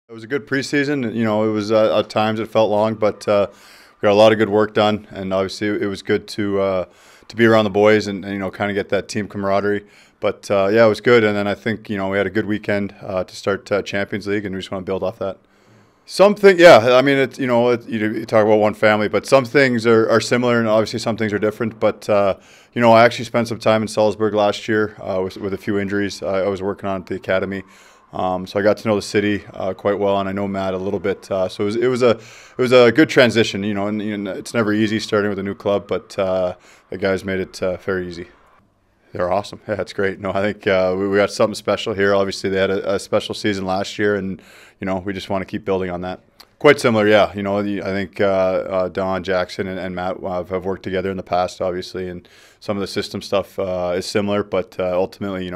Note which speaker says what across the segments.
Speaker 1: It was a good preseason. It was at times it felt long, but we got a lot of good work done, and obviously it was good to be around the boys and kind of get that team camaraderie. But yeah, it was good, and then I think we had a good weekend to start Champions League, and we just want to build off that. Something, yeah. I mean, you talk about one family, but some things are similar, and obviously some things are different. But I actually spent some time in Salzburg last year with a few injuries. I was working on at the academy, so I got to know the city quite well, and I know Matt a little bit. So it was a good transition. And it's never easy starting with a new club, but the guys made it very easy. They're awesome. Yeah, it's great. No, I think we got something special here. Obviously, they had a special season last year, and we just want to keep building on that. Quite similar, yeah. I think Don, Jackson, and Matt have worked together in the past, obviously, and some of the system stuff is similar. But ultimately,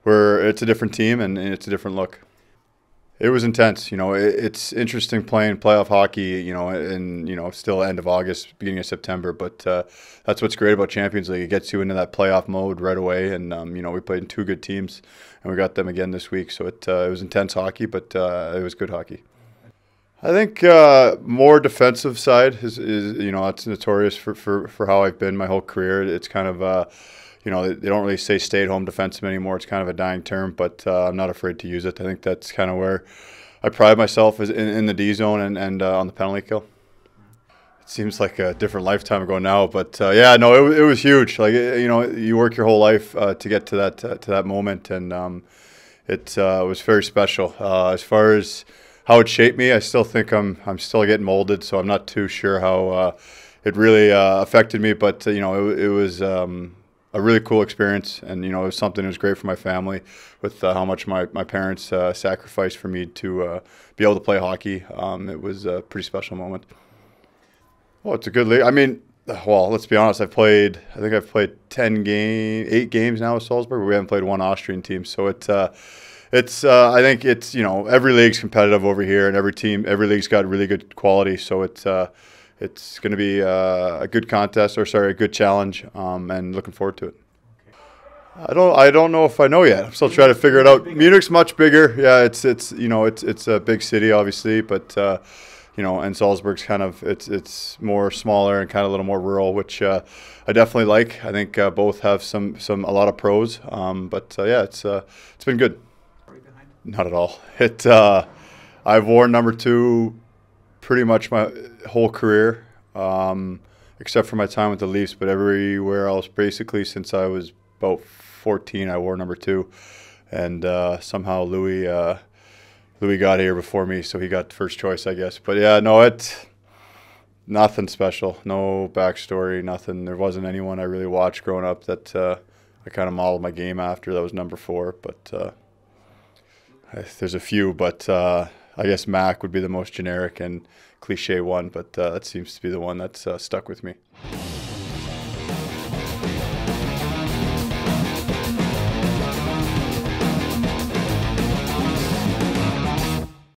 Speaker 1: it's a different team and it's a different look. It was intense. It's interesting playing playoff hockey, and still end of August, beginning of September. But that's what's great about Champions League. It gets you into that playoff mode right away. And, we played in two good teams, and we got them again this week. So it was intense hockey, but it was good hockey. I think more defensive side is it's notorious for how I've been my whole career. It's kind of they don't really say stay-at-home defensive anymore. It's kind of a dying term, but I'm not afraid to use it. I think that's kind of where I pride myself is in the D zone and on the penalty kill. It seems like a different lifetime ago now, but yeah, no, it was huge. Like you work your whole life to get to that moment, and it was very special. As far as how it shaped me, I still think I'm still getting molded, so I'm not too sure how it really affected me. But it was a really cool experience, and it was something that was great for my family with how much my parents sacrificed for me to be able to play hockey. It was a pretty special moment. Well, it's a good league. I mean, well, let's be honest. I think I've played 8 games now with Salzburg, but we haven't played one Austrian team. So I think it's every league's competitive over here, and every league's got really good quality. So it's going to be a good contest, a good challenge, and looking forward to it. I don't know if I know yet. I'm still trying to figure it out. Munich's much bigger. Yeah, it's a big city, obviously, but and Salzburg's kind of it's more smaller and kind of a little more rural, which I definitely like. I think both have a lot of pros, but yeah, it's been good. Not at all. I've worn number 2 pretty much my whole career, except for my time with the Leafs. But everywhere else, basically since I was about 14, I wore number 2, and somehow Louis got here before me, so he got first choice, I guess. But yeah, no, nothing special, no backstory, nothing. There wasn't anyone I really watched growing up that I kind of modeled my game after. That was number 4, but there's a few, but I guess Mac would be the most generic and cliche one, but that seems to be the one that's stuck with me.